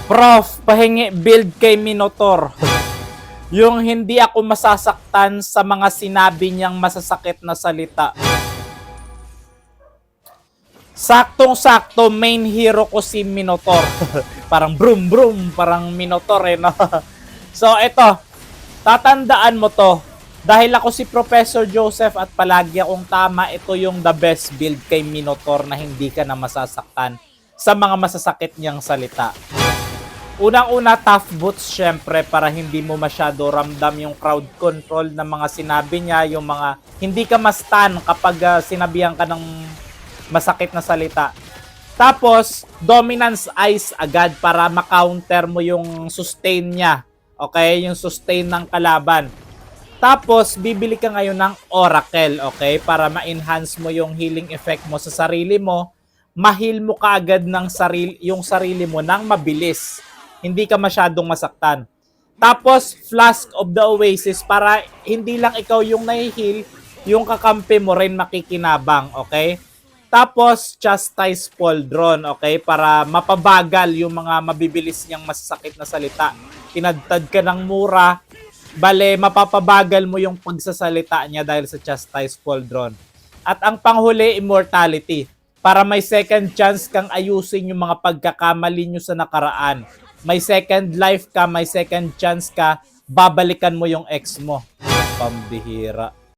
Prof, pahingi build kay Minotaur. Yung hindi ako masasaktan sa mga sinabi niyang masasakit na salita. Saktong-sakto, main hero ko si Minotaur. Parang brum brum, parang Minotaur eh, no? So, eto, tatandaan mo to. Dahil ako si Professor Joseph at palagi akong tama, ito yung the best build kay Minotaur na hindi ka na masasaktan sa mga masasakit niyang salita. Unang-una, tough boots syempre para hindi mo masyado ramdam yung crowd control ng mga sinabi niya, yung mga hindi ka ma-stun kapag sinabihan ka ng masakit na salita. Tapos, dominance eyes agad para ma-counter mo yung sustain niya. Okay? Yung sustain ng kalaban. Tapos, bibili ka ngayon ng Oracle, okay? Para ma-enhance mo yung healing effect mo sa sarili mo. Ma-heal mo kaagad ng yung sarili mo ng mabilis. Hindi ka masyadong masaktan. Tapos, Flask of the Oasis para hindi lang ikaw yung nahi-heal, yung kakampi mo rin makikinabang, okay? Tapos, Chastise Pauldron, okay? Para mapabagal yung mga mabibilis niyang masasakit na salita. Tinadtad ka ng mura, bale, mapapabagal mo yung pagsasalita niya dahil sa Chastise Pauldron. At ang panghuli, Immortality. Para may second chance kang ayusin yung mga pagkakamali nyo sa nakaraan. May second life ka, may second chance ka, babalikan mo yung ex mo. Pambihira.